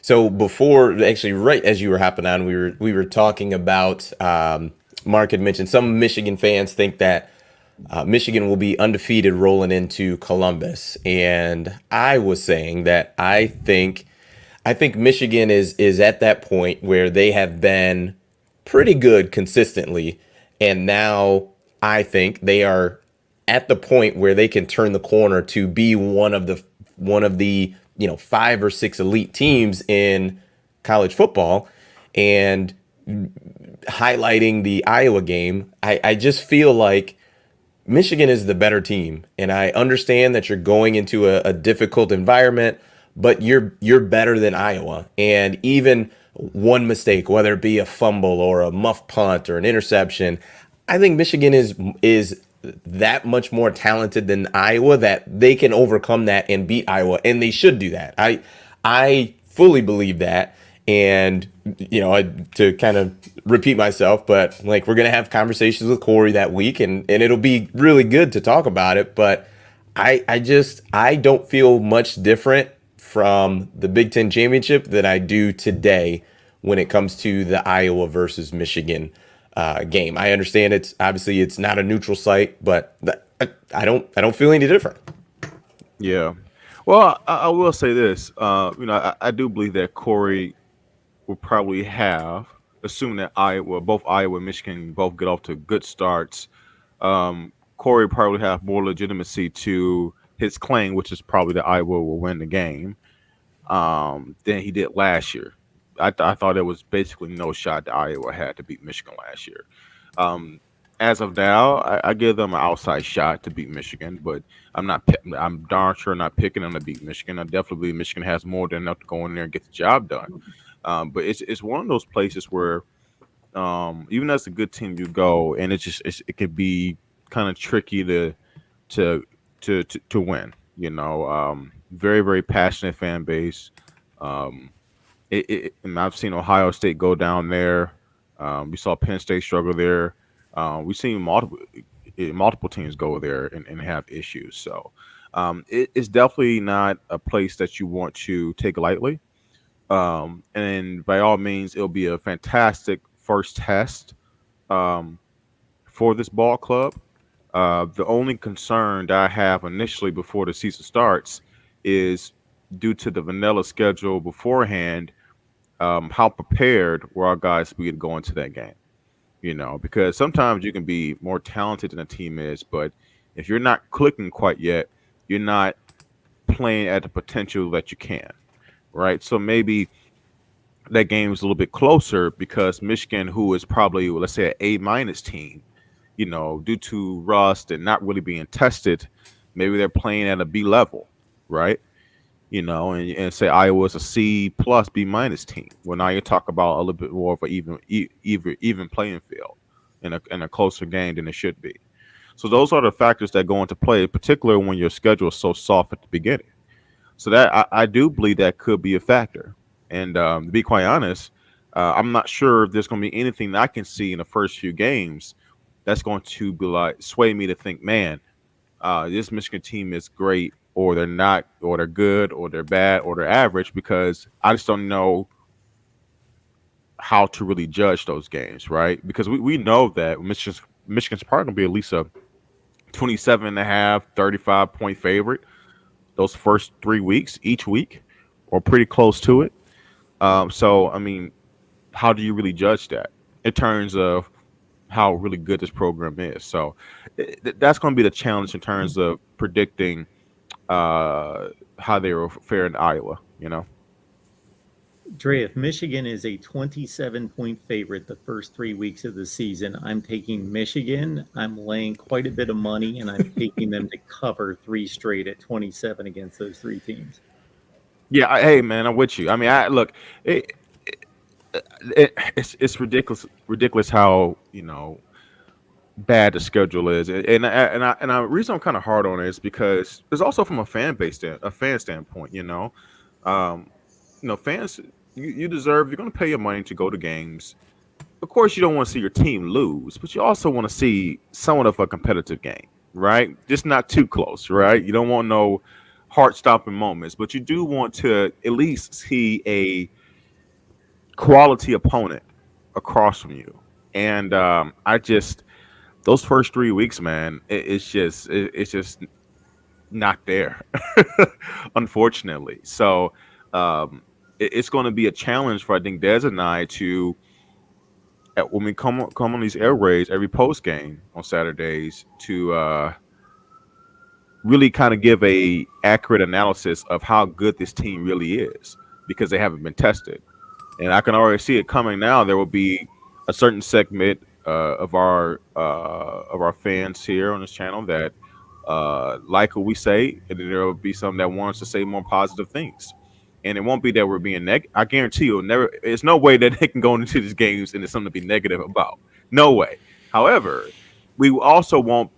So before, actually, right as you were hopping on, we were talking about. Mark had mentioned some Michigan fans think that Michigan will be undefeated rolling into Columbus, and I was saying that I think Michigan is at that point where they have been pretty good consistently, and now I think they are at the point where they can turn the corner to be one of the five or six elite teams in college football. And highlighting the Iowa game, I just feel like Michigan is the better team, and I understand that you're going into a difficult environment, but you're better than Iowa. And even one mistake, whether it be a fumble or a muff punt or an interception, I think Michigan is that much more talented than Iowa that they can overcome that and beat Iowa, and they should do that. I fully believe that. And to kind of repeat myself, but like we're gonna have conversations with Corey that week, and it'll be really good to talk about it. But I don't feel much different from the Big Ten championship than I do today when it comes to the Iowa versus Michigan game. I understand it's not a neutral site, but I don't feel any different. Yeah. Well, I will say this. I do believe that Corey will probably have, assuming that both Iowa and Michigan both get off to good starts. Corey probably have more legitimacy to his claim, which is probably that Iowa will win the game, than he did last year. I thought there was basically no shot that Iowa had to beat Michigan last year. Um, as of now, I give them an outside shot to beat Michigan, but I'm darn sure not picking them to beat Michigan. I definitely believe Michigan has more than enough to go in there and get the job done. But it's one of those places where even as a good team you go, and it can be kind of tricky to to win. Very very passionate fan base. Um, and I've seen Ohio State go down there. We saw Penn State struggle there. We've seen multiple teams go there and have issues. So it's definitely not a place that you want to take lightly. And by all means, it'll be a fantastic first test um, for this ball club. The only concern that I have initially before the season starts is due to the vanilla schedule beforehand. How prepared will our guys be to go into that game? Because sometimes you can be more talented than a team is, but if you're not clicking quite yet, you're not playing at the potential that you can, right? So maybe that game is a little bit closer because Michigan, who is probably, well, let's say, an A-minus team, due to rust and not really being tested, maybe they're playing at a B level, right? And say Iowa's a C plus B minus team. Well, now you talk about a little bit more of an even playing field in a closer game than it should be. So those are the factors that go into play, particularly when your schedule is so soft at the beginning. So that I do believe that could be a factor. And to be quite honest, I'm not sure if there's going to be anything that I can see in the first few games that's going to be like sway me to think, man, this Michigan team is great, or they're not, or they're good, or they're bad, or they're average, because I just don't know how to really judge those games, right? Because we know that Michigan's probably going to be at least a 27 and a half, 35 point favorite those first 3 weeks, each week, or pretty close to it. So, I mean, how do you really judge that in terms of how really good this program is? So, that's going to be the challenge in terms of predicting how they will fare in Iowa. Dre, if Michigan is a 27-point favorite the first 3 weeks of the season, I'm taking Michigan. I'm laying quite a bit of money, and I'm taking them to cover three straight at 27 against those three teams. Yeah, hey man, I'm with you. I mean, I look, it's ridiculous how bad the schedule is, and reason I'm kind of hard on it is because it's also from a fan standpoint. Um, fans, you deserve. You're going to pay your money to go to games. Of course, you don't want to see your team lose, but you also want to see somewhat of a competitive game, right? Just not too close, right? You don't want no heart-stopping moments, but you do want to at least see a quality opponent across from you. And I just those first 3 weeks, man, it's just not there, unfortunately. So it's going to be a challenge for I think Des and I to when we come on these air raids every post game on Saturdays to really kind of give a accurate analysis of how good this team really is because they haven't been tested. And I can already see it coming now. There will be a certain segment of our fans here on this channel that like what we say, and then there will be some that want us to say more positive things. And it won't be that we're being negative. I guarantee you, never. There's no way that they can go into these games and there's something to be negative about. No way. However, we also won't.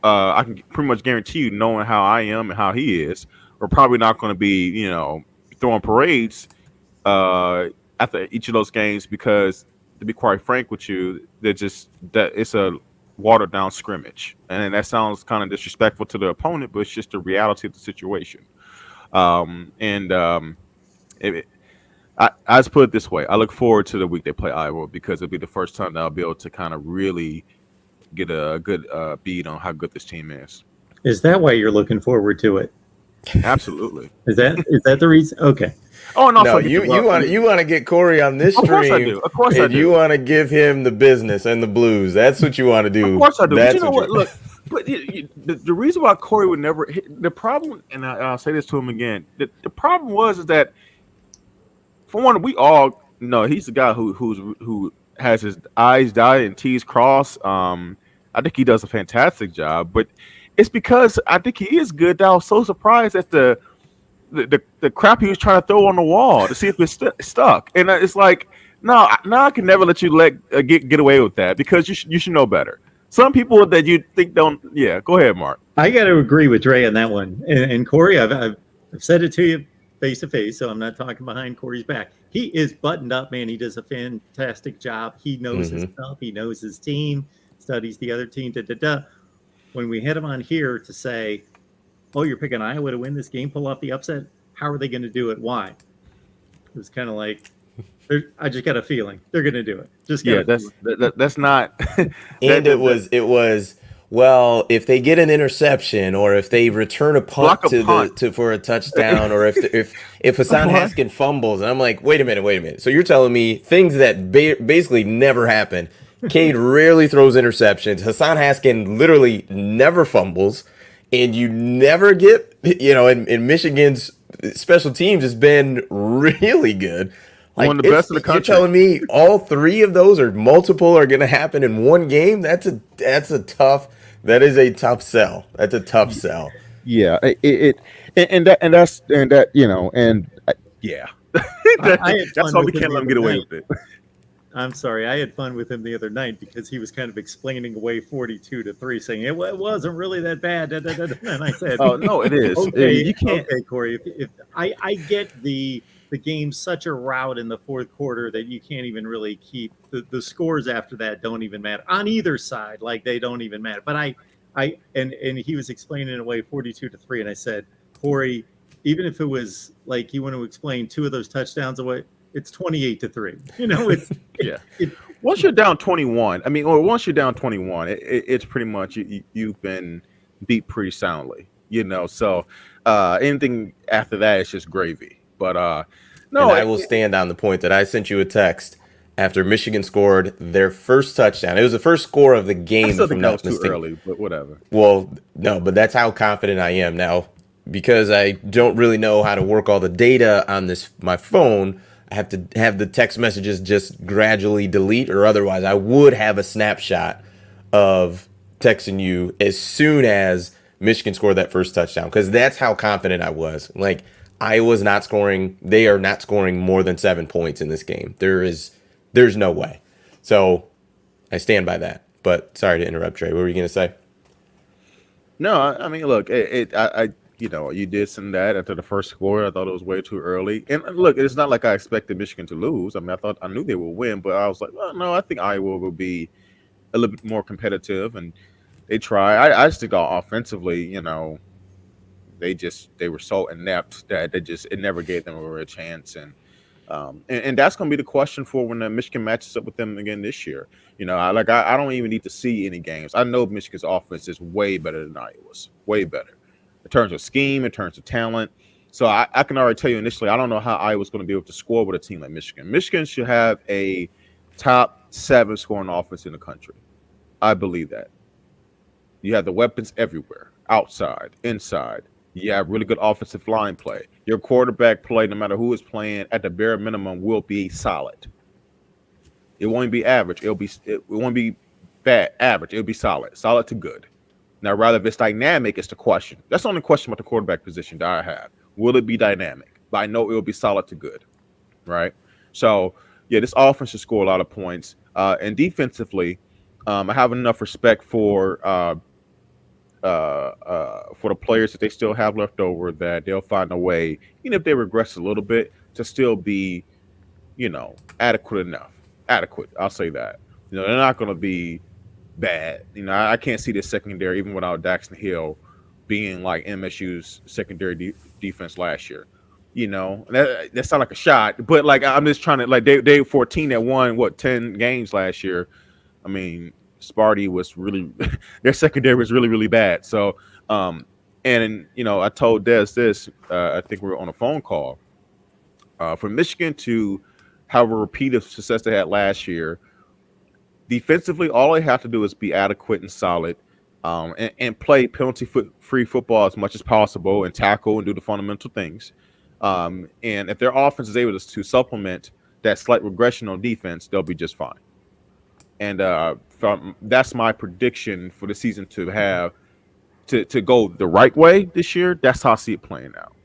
I can pretty much guarantee you, knowing how I am and how he is, we're probably not going to be, throwing parades after each of those games because, to be quite frank with you, it's a watered down scrimmage, and that sounds kind of disrespectful to the opponent, but it's just the reality of the situation. I just put it this way: I look forward to the week they play Iowa because it'll be the first time that I'll be able to kind of really get a good bead on how good this team is. Is that why you're looking forward to it? Absolutely. Is that the reason? Okay. Oh no! No, you want to get Corey on this stream. Of course I do. Of course I do. You want to give him the business and the blues. That's what you want to do. Of course I do. That's but you know what? Look, but the reason why Corey would never the problem, and I'll say this to him again. The problem is that, for one, we all know he's the guy who has his I's dotted and T's crossed. I think he does a fantastic job, but it's because I think he is good that I was so surprised at the crap he was trying to throw on the wall to see if it's stuck. And it's like, no, I can never let you get away with that because you should know better. Some people that you think don't. Yeah, go ahead, Mark. I got to agree with Dre on that one. And Corey, I've said it to you face to face, so I'm not talking behind Corey's back. He is buttoned up, man. He does a fantastic job. He knows his stuff. He knows his team, studies the other team. When we had him on here to say, oh, you're picking Iowa to win this game, pull off the upset, how are they going to do it? Why? It was kind of like, I just got a feeling they're going to do it. That's not. And it was. Well, if they get an interception, or if they return a punt for a touchdown, or if Hassan Haskin fumbles, and I'm like, wait a minute. So you're telling me things that basically never happen. Cade rarely throws interceptions. Hassan Haskin literally never fumbles, and you never get, in Michigan's special teams has been really good. Like, one of the best in the country. You're telling me all three of those or multiple are going to happen in one game? That is a tough sell. That's a tough sell. Yeah, yeah. That's why we can't let him get away with it. I'm sorry, I had fun with him the other night because he was kind of explaining away 42-3, saying it wasn't really that bad. And I said, "Oh no, it is. Okay, you can't." Okay, Corey. If I get the game's such a rout in the fourth quarter that you can't even really keep the scores after that don't even matter on either side. Like, they don't even matter. But and he was explaining away 42-3, and I said, Corey, even if it was like you want to explain two of those touchdowns away, it's 28-3. It's Once you're down 21, once you're down 21, it's pretty much you've been beat pretty soundly. So anything after that is just gravy. But no, and I will stand on the point that I sent you a text after Michigan scored their first touchdown. It was the first score of the game. I still if think I'm that not was too mistaken. early, but whatever. Well, no, but that's how confident I am now, because I don't really know how to work all the data on my phone. I have to have the text messages just gradually delete, or otherwise I would have a snapshot of texting you as soon as Michigan scored that first touchdown, because that's how confident I was. Like, Iowa's not scoring. They are not scoring more than 7 points in this game. There's no way. So I stand by that. But sorry to interrupt, Trey. What were you going to say? No, look, you did send that after the first score. I thought it was way too early. And look, it's not like I expected Michigan to lose. I knew they would win, but I was like, well, no, I think Iowa will be a little bit more competitive, and they try. I just think offensively, they were so inept that it never gave them a real chance. And that's going to be the question for when Michigan matches up with them again this year. I don't even need to see any games. I know Michigan's offense is way better than Iowa's, way better in terms of scheme, in terms of talent. So I can already tell you initially, I don't know how Iowa's going to be able to score with a team like Michigan. Michigan should have a top 7 scoring offense in the country. I believe that. You have the weapons everywhere, outside, inside. You have really good offensive line play. Your quarterback play, no matter who is playing, at the bare minimum, will be solid. It won't be average. It won't be bad, average. It'll be solid to good. Now, rather if it's dynamic, it's the question. That's the only question about the quarterback position that I have. Will it be dynamic? But I know it will be solid to good, right? So, yeah, this offense should score a lot of points. And defensively, I have enough respect for the players that they still have left over that they'll find a way, even if they regress a little bit, to still be, adequate enough. Adequate, I'll say that. They're not going to be bad. I can't see this secondary, even without Daxton Hill, being like MSU's secondary defense last year. That sounds like a shot, but like I'm just trying to, like, they 14 that won 10 games last year. I mean, Sparty was really their secondary was really, really bad. So I told Des this, I think we were on a phone call. For Michigan to have a repeat of success they had last year, defensively, all they have to do is be adequate and solid, and play penalty-free football as much as possible, and tackle and do the fundamental things. And if their offense is able to supplement that slight regression on defense, they'll be just fine. And that's my prediction for the season to have to go the right way this year. That's how I see it playing out.